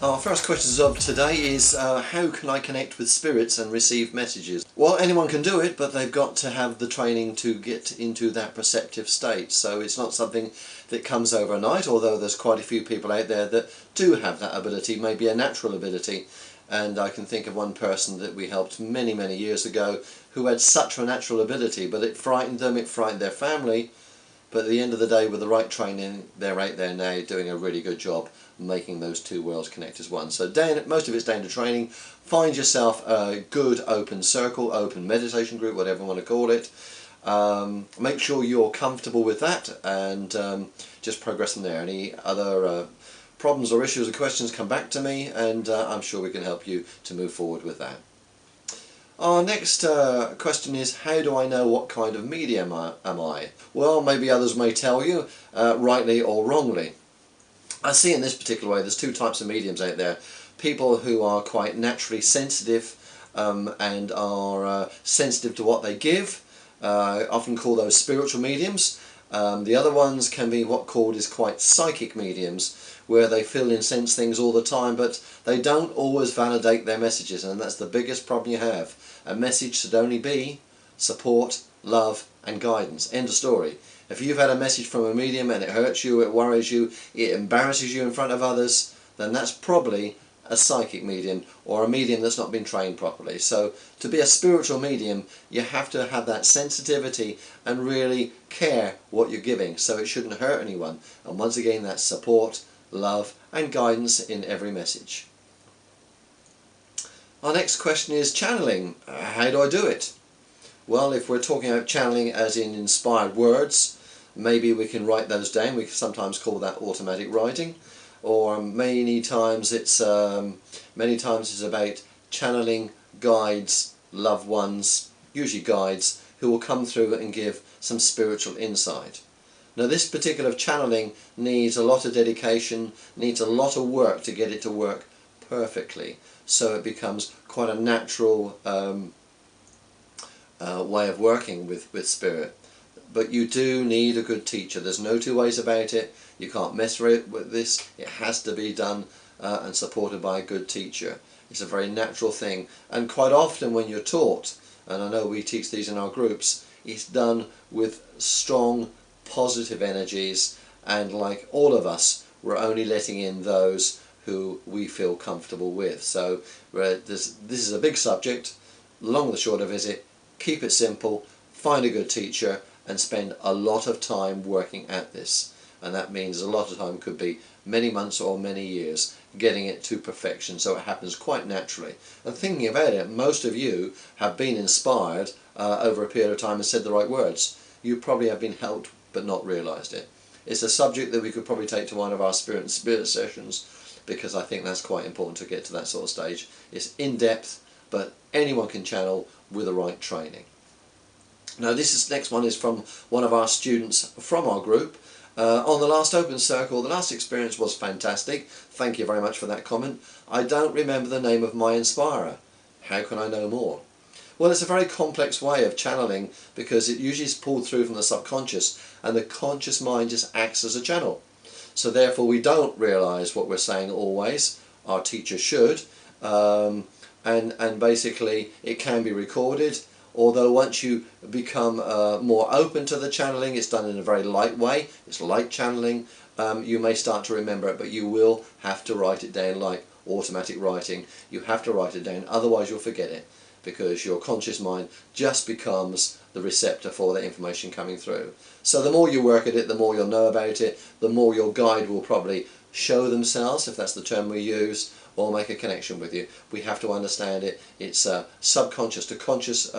Our first question of today is how can I connect with spirits and receive messages? Well, anyone can do it, but they've got to have the training to get into that perceptive state. So it's not something that comes overnight, although there's quite a few people out there that do have that ability, maybe a natural ability. And I can think of one person that we helped many, many years ago who had such a natural ability, but it frightened them, it frightened their family. But at the end of the day, with the right training, they're out there now doing a really good job making those two worlds connect as one. So most of it's down to training. Find yourself a good open circle, open meditation group, whatever you want to call it. Make sure you're comfortable with that, and just progress from there. Any other problems or issues or questions, come back to me, and I'm sure we can help you to move forward with that. Our next question is, how do I know what kind of medium am I? Well, maybe others may tell you, rightly or wrongly. I see in this particular way there's two types of mediums out there. People who are quite naturally sensitive and are sensitive to what they give. I often call those spiritual mediums. The other ones can be what called is quite psychic mediums, where they feel and sense things all the time, but they don't always validate their messages, and that's the biggest problem you have. A message should only be support, love and guidance. End of story. If you've had a message from a medium and it hurts you, it worries you, it embarrasses you in front of others, then that's probably a psychic medium or a medium that's not been trained properly. So to be a spiritual medium, you have to have that sensitivity and really care what you're giving, so it shouldn't hurt anyone. And once again, that's support, love and guidance in every message. Our next question is channeling. How do I do it? Well, if we're talking about channeling as in inspired words, maybe we can write those down. We sometimes call that automatic writing. Or many times it's about channeling guides, loved ones, usually guides, who will come through and give some spiritual insight. Now this particular channeling needs a lot of dedication, needs a lot of work to get it to work perfectly, so it becomes quite a natural way of working with spirit. But you do need a good teacher. There's no two ways about it. You can't mess with this. It has to be done and supported by a good teacher. It's a very natural thing, and quite often when you're taught, and I know we teach these in our groups, it's done with strong positive energies, and like all of us, we're only letting in those who we feel comfortable with. So this is a big subject. Long and the short of it, keep it simple, find a good teacher and spend a lot of time working at this. And that means a lot of time could be many months or many years getting it to perfection, so it happens quite naturally. And thinking about it, most of you have been inspired over a period of time and said the right words. You probably have been helped but not realised it. It's a subject that we could probably take to one of our spirit sessions, because I think that's quite important to get to that sort of stage. It's in-depth, but anyone can channel with the right training. Now next one is from one of our students from our group. On the last open circle, the last experience was fantastic. Thank you very much for that comment. I don't remember the name of my inspirer. How can I know more? Well, it's a very complex way of channeling, because it usually is pulled through from the subconscious, and the conscious mind just acts as a channel. So therefore we don't realise what we're saying always. Our teacher should, and basically it can be recorded. Although once you become more open to the channeling, it's done in a very light way, it's light channeling, you may start to remember it, but you will have to write it down like automatic writing. You have to write it down, otherwise you'll forget it, because your conscious mind just becomes the receptor for that information coming through. So the more you work at it, the more you'll know about it, the more your guide will probably show themselves, if that's the term we use, or make a connection with you. We have to understand it. It's a subconscious to conscious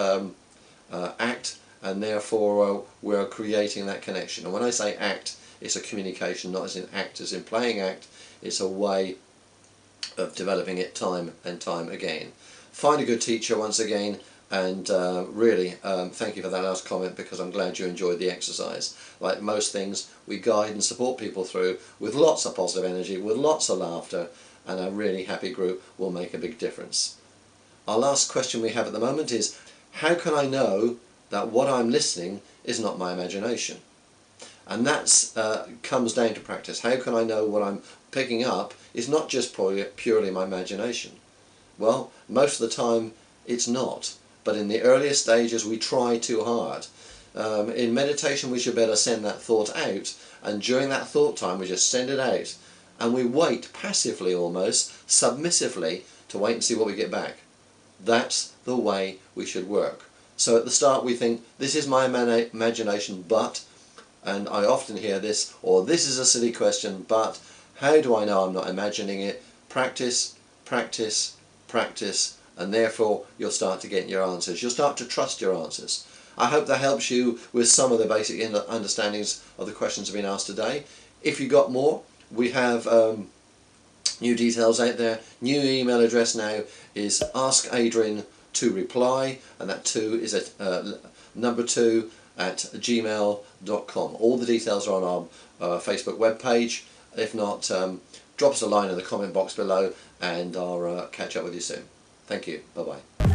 act, and therefore we're creating that connection. And when I say act, it's a communication, not as in act as in playing act. It's a way of developing it time and time again. Find a good teacher once again, and really thank you for that last comment, because I'm glad you enjoyed the exercise. Like most things, we guide and support people through with lots of positive energy, with lots of laughter, and a really happy group will make a big difference. Our last question we have at the moment is, how can I know that what I'm listening is not my imagination? And that's comes down to practice. How can I know what I'm picking up is not just purely my imagination? Well, most of the time it's not. But in the earlier stages we try too hard. In meditation we should better send that thought out, and during that thought time we just send it out and we wait passively, almost submissively, to wait and see what we get back. That's the way we should work. So at the start we think, this is my imagination, but, and I often hear this, or this is a silly question, but how do I know I'm not imagining it? Practice, practice, practice, and therefore you'll start to get your answers. You'll start to trust your answers. I hope that helps you with some of the basic understandings of the questions that have been asked today. If you got more, we have new details out there. New email address now is AskAdrian to reply, and that 2 is at number 2 at gmail.com. All the details are on our Facebook webpage. If not, drop us a line in the comment box below and I'll catch up with you soon. Thank you. Bye bye.